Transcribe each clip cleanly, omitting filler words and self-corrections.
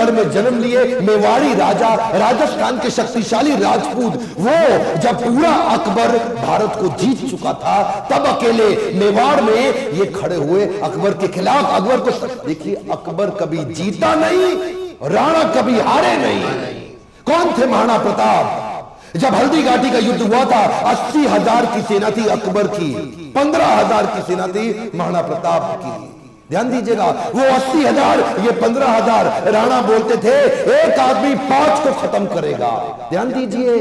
कुंभलगढ़ में जन्म लिए मेवाड़ी राजा, राजस्थान के शक्तिशाली राजपूत, वो जब पूरा अकबर भारत को जीत चुका था तब अकेले मेवाड़ में ये खड़े हुए अकबर के खिलाफ। अकबर को देखिए, अकबर कभी जीता नहीं, राणा कभी हारे नहीं। कौन थे महाराणा प्रताप? जब हल्दी घाटी का युद्ध हुआ था 80,000 की सेना थी अकबर की, 15,000 की सेना थी महाराणा प्रताप की। ध्यान दीजिएगा, वो 80,000, ये 15,000। राणा बोलते थे एक आदमी 5 को खत्म करेगा। ध्यान दीजिए,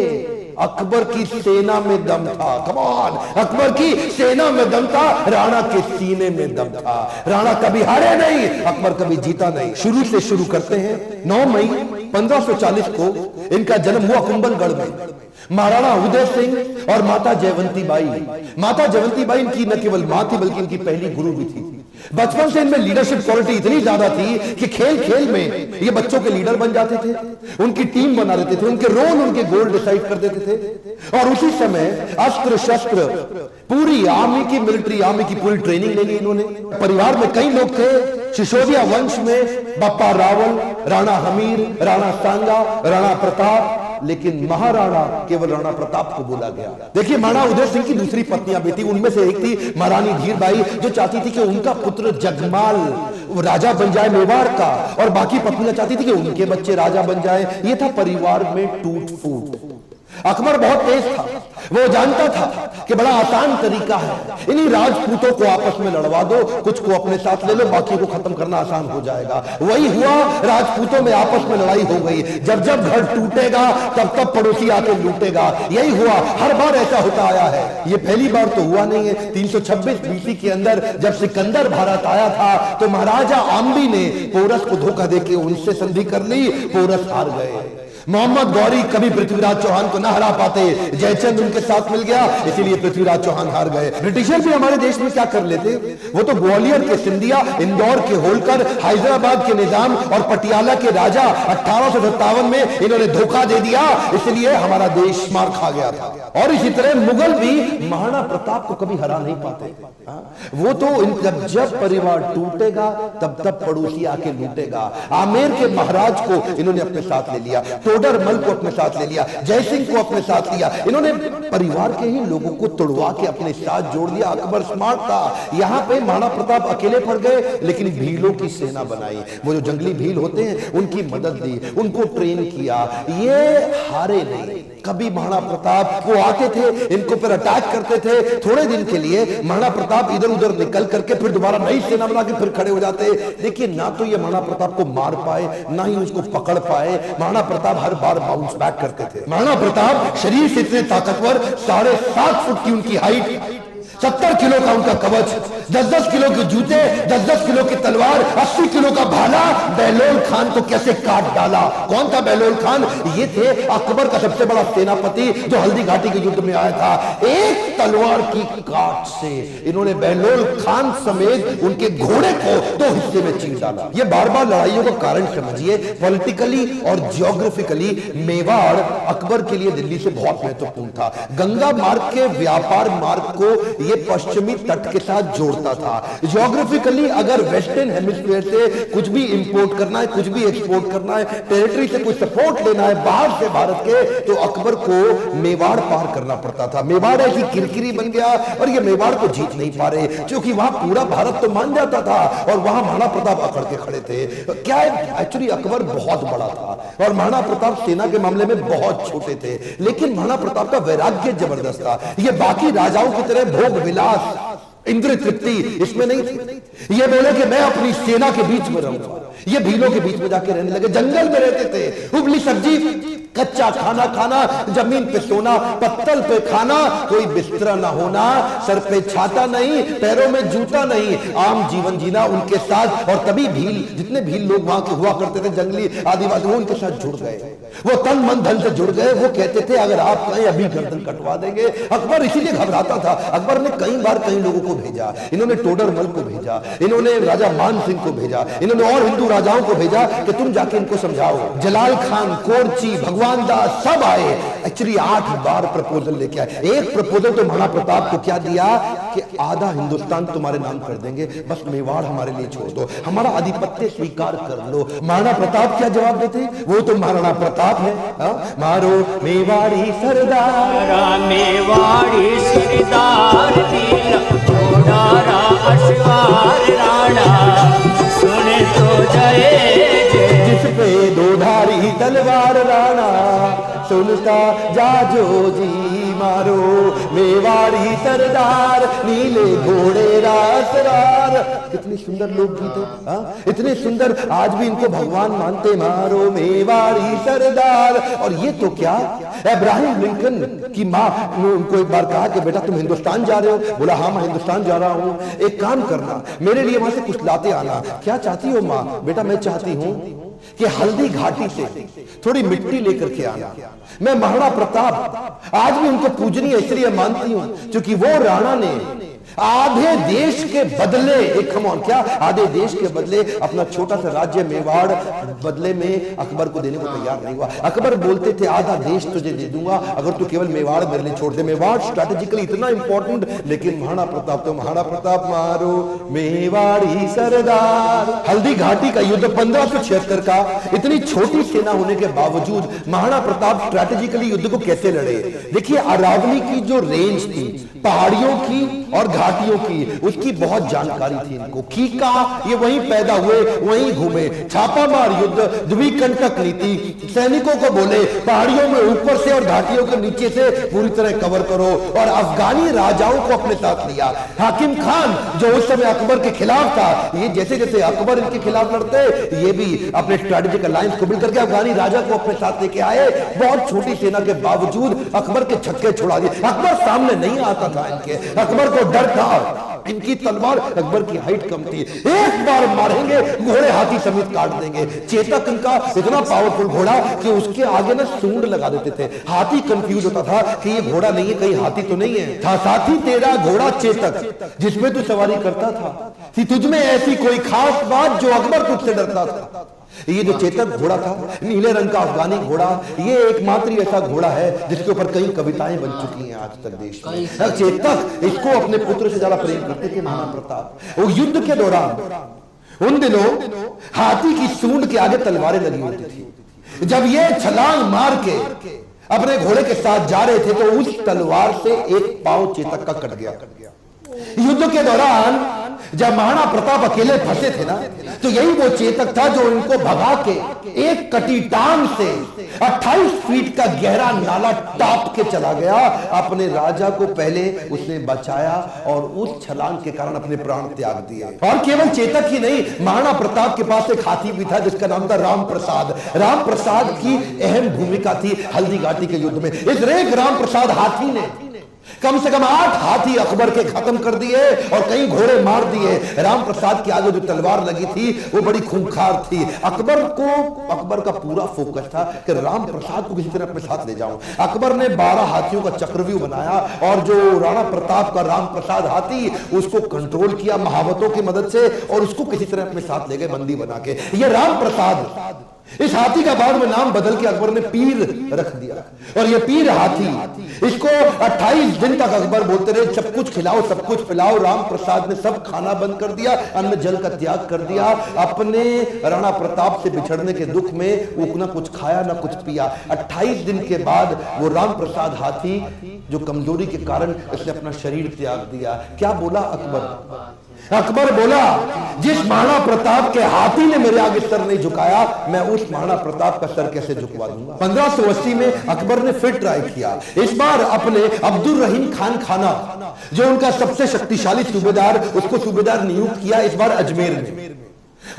अकबर की सेना में दम था। कमान, अकबर की सेना में दम था, राणा के सीने में दम था। राणा कभी हारे नहीं, अकबर कभी जीता नहीं। शुरू से शुरू करते हैं। 9 मई 1540 को इनका जन्म हुआ कुंभलगढ़ में। महाराणा उदय सिंह और माता जयवंती बाई। माता जयवंती बाई इनकी न केवल मां थी बल्कि इनकी पहली गुरु भी थी। बचपन से इनमें लीडरशिप क्वालिटी इतनी ज्यादा थी कि खेल खेल में ये बच्चों के लीडर बन जाते थे, उनकी टीम बना देते थे, उनके रोल, उनके गोल डिसाइड कर देते थे। और उसी समय अस्त्र शस्त्र, पूरी आर्मी की, मिलिट्री आर्मी की पूरी ट्रेनिंग ले ली इन्होंने। परिवार में कई लोग थे। सिसोदिया वंश में बप्पा रावल, राणा हमीर, राणा सांगा, राणा प्रताप, लेकिन महाराणा केवल राणा प्रताप को बोला गया। देखिए, महाराणा उदय सिंह की दूसरी पत्नियां भी थी। उनमें से एक थी महारानी धीरबाई, जो चाहती थी कि उनका पुत्र जगमाल राजा बन जाए मेवाड़ का, और बाकी पत्नियां चाहती थी कि उनके बच्चे राजा बन जाए। यह था परिवार में टूट फूट। अकबर बहुत तेज था, वो जानता था कि बड़ा आसान तरीका है, इन्हीं राजपूतों को आपस में लड़वा दो, कुछ को अपने साथ ले लो, बाकी को खत्म करना आसान हो जाएगा। वही हुआ, राजपूतों में आपस में लड़ाई हो गई। जब जब घर टूटेगा तब तब पड़ोसी आके लूटेगा। यही हुआ, हर बार ऐसा होता आया है। ये पहली बार तो हुआ नहीं है। 326 बीसी के अंदर जब सिकंदर भारत आया था तो महाराजा आम्बी ने पोरस को धोखा देके उनसे संधि कर ली, पोरस हार गए। मोहम्मद गौरी कभी पृथ्वीराज चौहान को न हरा पाते, जयचंद उनके साथ मिल गया, इसीलिए पृथ्वीराज चौहान हार गए। ब्रिटिशर भी हमारे देश में क्या कर लेते, वो तो ग्वालियर के सिंधिया, इंदौर के होलकर, हैदराबाद के निजाम और पटियाला के राजा 1857 में इन्होंने धोखा दे दिया, इसलिए हमारा देश मार खा गया था। और इसी तरह मुगल भी महाराणा प्रताप को कभी हरा नहीं पाते। वो तो जब परिवार टूटेगा तब तब पड़ोसी आके लूटेगा। आमेर के महाराज को इन्होंने अपने साथ ले लिया, टोडरमल को अपने साथ ले लिया, जयसिंह को अपने साथ लिया। इन्होंने परिवार के ही लोगों को तोड़वा के अपने साथ जोड़ लिया। अकबर स्मार्ट था। यहां पे महाराणा प्रताप अकेले पड़ गए, लेकिन भीलों की सेना बनाई। वो जो जंगली भील होते हैं उनकी मदद दी, उनको ट्रेन किया। ये हारे नहीं कभी। महाराणा प्रताप वो आते थे, इनको पर अटैक करते थे। थोड़े दिन के लिए महाराणा प्रताप इधर उधर निकल करके फिर दोबारा नई सेना बना के फिर खड़े हो जाते। देखिए, ना तो ये महाराणा प्रताप को मार पाए, ना ही उसको पकड़ पाए। महाराणा प्रताप हर बार बाउंस बैक करते थे। महाराणा प्रताप शरीर से इतने ताकतवर, 7.5 फुट की उनकी हाइट, 70 किलो का उनका कवच, 10-10 किलो के जूते, 10-10 किलो की तलवार, 80 किलो का भाला। बहलोल खान को कैसे काट डाला। कौन था बहलोल खान? ये थे अकबर का सबसे बड़ा सेनापति जो हल्दी घाटी के युद्ध में आया था। एक तलवार की काट से इन्होंने बहलोल खान समेत उनके घोड़े को 2 हिस्से में चीर डाला। ये बार बार लड़ाइयों का कारण समझिए। पॉलिटिकली और जियोग्राफिकली मेवाड़ अकबर के लिए दिल्ली से बहुत महत्वपूर्ण था। गंगा मार्ग के व्यापार मार्ग को ये पश्चिमी तट के साथ जोड़ता था। ज्योग्राफिकली अगर वेस्टर्न हेमिस्फीयर से कुछ भी इंपोर्ट करना है, कुछ भी एक्सपोर्ट करना है, टेरिटरी से कोई सपोर्ट लेना है बाहर से भारत के, तो अकबर को मेवाड़ पार करना पड़ता था। मेवाड़ ऐसी किरकिरी बन गया और ये मेवाड़ को जीत नहीं पा रहे, क्योंकि वहां पूरा भारत तो मान जाता था और वहां महाराणा प्रताप अकड़ के खड़े थे। क्या है, एक्चुअली अकबर बहुत बड़ा था और महाराणा प्रताप सेना के मामले में बहुत छोटे थे, लेकिन महाराणा प्रताप का वैराग्य जबरदस्त था। ये बाकी राजाओं की तरह भोग विलास, इंद्र तृप्ति इसमें नहीं थी। ये बोले कि मैं अपनी सेना के बीच में रहूंगा। ये भीलों के बीच में जाके रहने लगे, जंगल में रहते थे। उबली सब्जी, कच्चा खाना खाना, जमीन पे सोना, पत्तल पे खाना, कोई बिस्तरा ना होना, सर पे छाता नहीं, पैरों में जूता नहीं, आम जीवन जीना उनके साथ। और तभी भील, जितने भील लोग वहां के हुआ करते थे, जंगली आदिवासी, वो उनके साथ जुड़ गए। वो तन मन धन से जुड़ गए। वो कहते थे अगर आप कहें अभी गर्दन कटवा देंगे। अकबर इसीलिए घबराता था। अकबर ने कई बार कई लोगों को भेजा। इन्होंने टोडरमल को भेजा, इन्होंने राजा मान सिंह को भेजा, इन्होंने और हिंदू राजाओं को भेजा कि तुम जाके इनको समझाओ। जलाल खान, कोरची, भगवान भगवान दास सब आए। एक्चुअली 8 बार प्रपोजल लेके आए। एक प्रपोजल तो महाराणा प्रताप को क्या दिया कि आधा हिंदुस्तान तुम्हारे नाम कर देंगे, बस मेवाड़ हमारे लिए छोड़ दो, हमारा आधिपत्य स्वीकार कर लो। महाराणा प्रताप क्या जवाब देते? वो तो महाराणा प्रताप है। मारो मेवाड़ी सरदार, मेवाड़ी सरदार राणा सुने तो जय जिस पे दो धारी तलवार राणा सुनता जाजो जी। मारो मेवाड़ी सरदार नीले घोड़े रासरार। कितनी सुंदर लोकगीत है, इतने सुंदर, आज भी इनको भगवान मानते। मारो मेवाड़ी सरदार। और ये तो क्या, अब्राहम लिंकन की माँ ने उनको एक बार कहा कि बेटा तुम हिंदुस्तान जा रहे हो? बोला हाँ मैं हिंदुस्तान जा रहा हूँ, एक काम करना मेरे लिए वहां से कुछ लाते आना। क्या चाहती हो माँ? बेटा मैं चाहती हूँ कि हल्दी घाटी से थोड़ी मिट्टी लेकर के आना। मैं महाराणा प्रताप आज भी उनको पूजनीय इसलिए मानती हूं क्योंकि वो राणा ने आधे देश के बदले, एक कम ऑन, क्या आधे देश के बदले अपना छोटा सा राज्य मेवाड़ बदले में अकबर को देने को तैयार नहीं हुआ। अकबर बोलते थे आधा देश तुझे दे दूंगा अगर तू केवल मेवाड़ मेरे लिए छोड़ दे। मेवाड़ स्ट्रैटेजिकली इतना इंपॉर्टेंट, लेकिन महाराणा प्रताप तो महाराणा प्रताप। मारो मेवाड़ी सरदार। हल्दी घाटी का युद्ध 1576 का, इतनी छोटी सेना होने के बावजूद महाराणा प्रताप स्ट्रैटेजिकली युद्ध को कैसे लड़े। देखिए अरावली की जो रेंज थी, पहाड़ियों की और घाटियों की, उसकी बहुत जानकारी थी इनको। कीका ये वहीं पैदा हुए, वहीं घूमे। छापामार युद्ध, द्विकंटक नीति, सैनिकों को बोले पहाड़ियों में ऊपर से और घाटियों के नीचे से पूरी तरह कवर करो, और अफगानी राजाओं को अपने साथ लिया। हाकिम खान जो उस समय अकबर के खिलाफ था, ये जैसे जैसे अकबर इनके खिलाफ लड़ते, ये भी अपने स्ट्रेटेजिक अलायंस को मिलकर के अफगानी राजा को अपने साथ लेके आए। बहुत छोटी सेना के बावजूद अकबर के छक्के छुड़ा दिए। अकबर सामने नहीं आता था इनके, अकबर को डर था, इनकी तलवार, अकबर की हाइट कम थी, एक बार मारेंगे घोड़े हाथी समेत काट देंगे। चेतक इनका इतना पावरफुल घोड़ा कि उसके आगे ना सूंड लगा देते थे। हाथी कंफ्यूज होता था कि ये घोड़ा नहीं है, कहीं हाथी तो नहीं है। था साथी तेरा घोड़ा चेतक जिसमें तू सवारी करता था, थी तुझमें ऐसी कोई खास बात जो अकबर तुझसे डरता था। ये जो चेतक घोड़ा था, नीले रंग का अफगानी घोड़ा, ये एकमात्र ऐसा घोड़ा है जिसके ऊपर कई कविताएं बन चुकी हैं आज तक देश में। चेतक, इसको अपने पुत्र से ज्यादा प्रेम करते थे महाराणा प्रताप। वो युद्ध के दौरान उन दिनों हाथी की सूंड के आगे तलवारें लगी होती थी। जब ये छलांग मार के अपने घोड़े के साथ जा रहे थे तो उस तलवार से एक पांव चेतक का कट गया। युद्ध के दौरान जब महाराणा प्रताप अकेले फंसे थे ना, तो यही वो चेतक था जो इनको भगा के एक कटी टांग से 28 फीट का गहरा नाला टाप के चला गया। अपने राजा को पहले उसने बचाया और उस छलांग के कारण अपने प्राण त्याग दिए। और केवल चेतक ही नहीं, महाराणा प्रताप के पास एक हाथी भी था जिसका नाम था राम प्रसाद। राम प्रसाद की अहम भूमिका थी हल्दी घाटी के युद्ध में। इस रेख राम प्रसाद हाथी ने कम से कम 8 हाथी अकबर के खत्म कर दिए और कई घोड़े मार दिए। राम प्रसाद के आगे जो तलवार लगी थी वो बड़ी खूंखार थी। अकबर का पूरा फोकस था कि राम प्रसाद को किसी तरह अपने साथ ले जाऊं। अकबर ने 12 हाथियों का चक्रव्यूह बनाया और जो राणा प्रताप का राम प्रसाद हाथी, उसको कंट्रोल किया महावतों की मदद से और उसको किसी तरह अपने साथ ले गए बंदी बना के। ये राम प्रसाद, इस हाथी का बाद में नाम बदल के अकबर ने पीर रख दिया। और ये पीर हाथी, इसको 28 दिन तक अकबर बोलते रहे सब कुछ खिलाओ सब कुछ पिलाओ। राम प्रसाद ने सब खाना बंद कर दिया, अन्न जल का त्याग कर दिया। अपने राणा प्रताप से बिछड़ने के दुख में वो ना कुछ खाया ना कुछ पिया। 28 दिन के बाद वो राम प्रसाद हाथी जो कमजोरी के कारण इसने अपना शरीर त्याग दिया। क्या बोला अकबर? अकबर बोला जिस महाराणा प्रताप के हाथी ने मेरे आगे सर नहीं झुकाया, मैं उस महाराणा प्रताप का सर कैसे झुकवा दूंगा। 1580 में अकबर ने फिर ट्राई किया। इस बार अपने अब्दुल रहीम खान खाना जो उनका सबसे शक्तिशाली सूबेदार, उसको सूबेदार नियुक्त किया इस बार अजमेर में।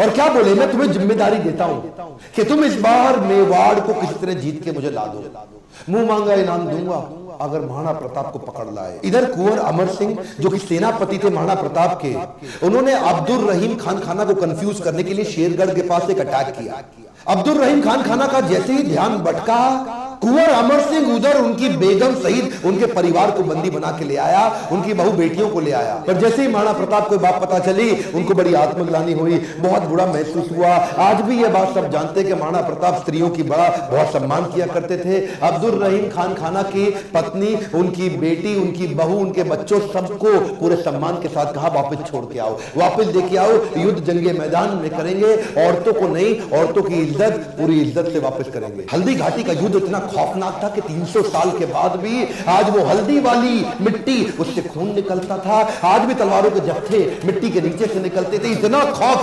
और क्या बोले, मैं तुम्हें जिम्मेदारी देता हूं कि तुम इस बार मेवाड़ को किसी तरह जीत के मुझे ला दो, मुंह मांगा इनाम दूंगा अगर महाराणा प्रताप को पकड़ लाए। इधर कुंवर अमर सिंह जो कि सेनापति थे महाराणा प्रताप के, उन्होंने अब्दुल रहीम खान खाना को कंफ्यूज करने के लिए शेरगढ़ के पास एक अटैक किया। अब्दुल रहीम खान खाना का जैसे ही ध्यान भटका कुंवर अमर सिंह उधर उनकी बेगम सहित उनके परिवार को बंदी बना के ले आया, उनकी बहु बेटियों को ले आया। पर जैसे ही महाराणा प्रताप को बात पता चली, उनको बड़ी आत्मग्लानि हुई, बहुत बुरा महसूस हुआ। आज भी ये बात सब जानते हैं कि महाराणा प्रताप स्त्रियों की बहुत सम्मान किया करते थे। अब्दुल रहीम खान खाना की पत्नी, उनकी बेटी, उनकी बहू, उनके बच्चों, सबको पूरे सम्मान के साथ कहा वापस छोड़ के आओ, वापस लेके आओ, युद्ध जंगे मैदान में करेंगे, औरतों को नहीं, औरतों की इज्जत पूरी इज्जत से वापस करेंगे। हल्दी घाटी का युद्ध इतना खौफनाक था कि 300 साल के बाद भी आज वो हल्दी वाली मिट्टी, उससे खून निकलता था। आज भी तलवारों के जत्थे मिट्टी के नीचे से निकलते थे। इतना खौफ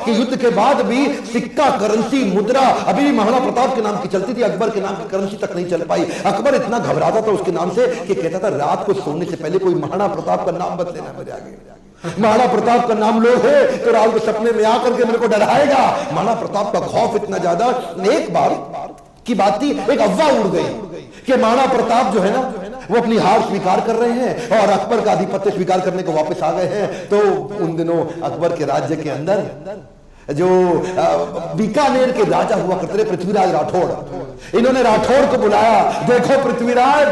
कि युद्ध के बाद भी सिक्का, करेंसी, मुद्रा अभी भी महाराणा प्रताप के नाम की चलती थी, अकबर के नाम की करेंसी तक नहीं चल पाई। अकबर इतना घबराता था उसके नाम से कि कहता था रात को सोने से पहले कोई महाराणा प्रताप का नाम मत लेना मेरे आगे। महाराणा प्रताप का नाम लो है तो रात को सपने में आकर के मेरे को डराएगा। महाराणा प्रताप का खौफ इतना ज्यादा। एक बार की बात थी, एक अफवाह उड़ गई कि महाराणा प्रताप जो है ना वो अपनी हार स्वीकार कर रहे हैं और अकबर का आधिपत्य स्वीकार करने को वापस आ गए हैं। तो उन दिनों अकबर के राज्य के अंदर जो बीकानेर के राजा हुआ करते थे पृथ्वीराज राठौड़, इन्होंने राठौड़ को बुलाया, देखो पृथ्वीराज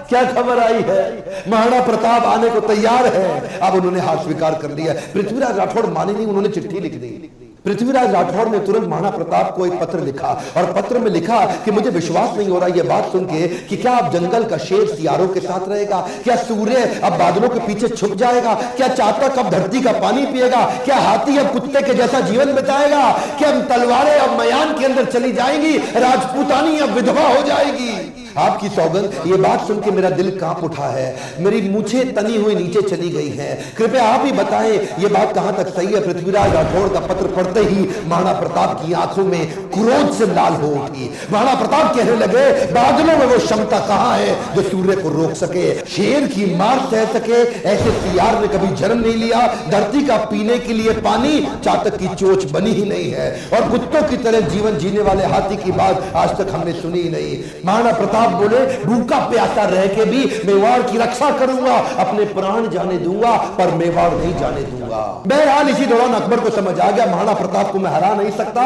क्या खबर आई है, महाराणा प्रताप आने को तैयार है। अब उन्होंने हार स्वीकार कर लिया। पृथ्वीराज राठौड़ माने नहीं, उन्होंने चिट्ठी लिख दी। पृथ्वीराज राठौड़ ने तुरंत महाराणा प्रताप को एक पत्र लिखा और पत्र में लिखा कि मुझे विश्वास नहीं हो रहा यह बात सुन के कि क्या अब जंगल का शेर सियारों के साथ रहेगा, क्या सूर्य अब बादलों के पीछे छुप जाएगा, क्या चातक अब धरती का पानी पिएगा, क्या हाथी अब कुत्ते के जैसा जीवन बिताएगा, क्या तलवारें अब मयान के अंदर चली जाएंगी, राजपूतानी अब विधवा हो जाएगी। आपकी सौगंध, ये बात सुन के मेरा दिल कांप उठा है, मेरी मूछें तनी हुई नीचे चली गई हैं। कृपया आप ही बताएं ये बात कहां तक सही है। पृथ्वीराज राठौड़ का पत्र पढ़ते ही महाराणा प्रताप की आंखों में क्रोध से लाल हो उठी। महाराणा प्रताप कहने लगे, बादलों में वो क्षमता कहां है जो सूर्य को रोक सके, शेर की मार सह सके, ऐसे सियार ने कभी जन्म नहीं लिया। धरती का पीने के लिए पानी चातक की चोंच बनी ही नहीं है और कुत्तों की तरह जीवन जीने वाले हाथी की बात आज तक हमने सुनी ही नहीं। महाराणा प्रताप बोले, भूखा प्यासा रह के भी मेवाड़ की रक्षा करूंगा, अपने प्राण जाने दूंगा पर मेवाड़ नहीं जाने दूंगा। बहरहाल इसी दौरान अकबर को समझ आ गया महाराणा प्रताप को मैं हरा नहीं सकता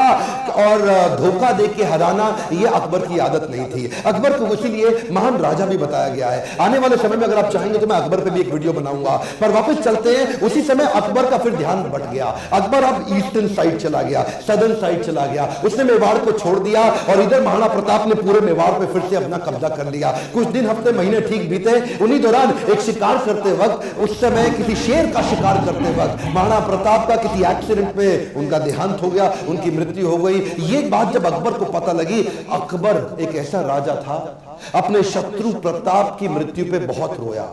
और धोखा दे के हराना ये अकबर की आदत नहीं थी। अकबर को इसीलिए महान राजा भी बताया गया है। आने वाले समय में अगर आप चाहेंगे तो मैं अकबर पे भी एक वीडियो बनाऊंगा। पर वापस चलते हैं, उसी समय अकबर का फिर ध्यान बट गया। अकबर अब ईस्टर्न साइड चला गया, सदर्न साइड चला गया, उसने मेवाड़ को छोड़ दिया और इधर महाराणा प्रताप ने पूरे मेवाड़ पे फिर से अपना कब्जा कर लिया। कुछ दिन, हफ्ते, महीने ठीक बीते। उन्हीं दौरान एक शिकार करते वक्त, उस समय किसी शेर का शिकार करते वक्त महाराणा प्रताप का किसी एक्सीडेंट में उनका देहांत हो गया, उनकी मृत्यु हो गई। ये बात जब अकबर को पता लगी, अकबर एक ऐसा राजा था अपने शत्रु प्रताप की मृत्यु पे बहुत रोया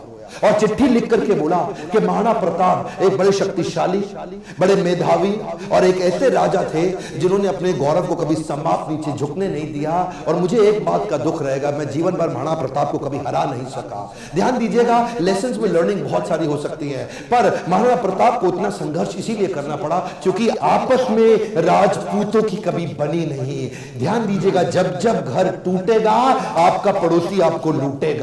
और चिट्ठी लिख करके बोला कि महाराणा प्रताप एक बड़े शक्तिशाली, बड़े मेधावी और एक ऐसे राजा थे जिन्होंने अपने गौरव को कभी समाप्त नीचे झुकने नहीं दिया और मुझे एक बात का दुख रहेगा, मैं जीवन भर महाराणा प्रताप को कभी हरा नहीं सका। ध्यान दीजिएगा, लेसन्स में लर्निंग बहुत सारी हो सकती है, पर महाराणा प्रताप को इतना संघर्ष इसीलिए करना पड़ा क्योंकि आपस में राजपूतों की कभी बनी नहीं। ध्यान दीजिएगा, जब जब घर टूटेगा आपका पड़ोसी आपको लूटेगा।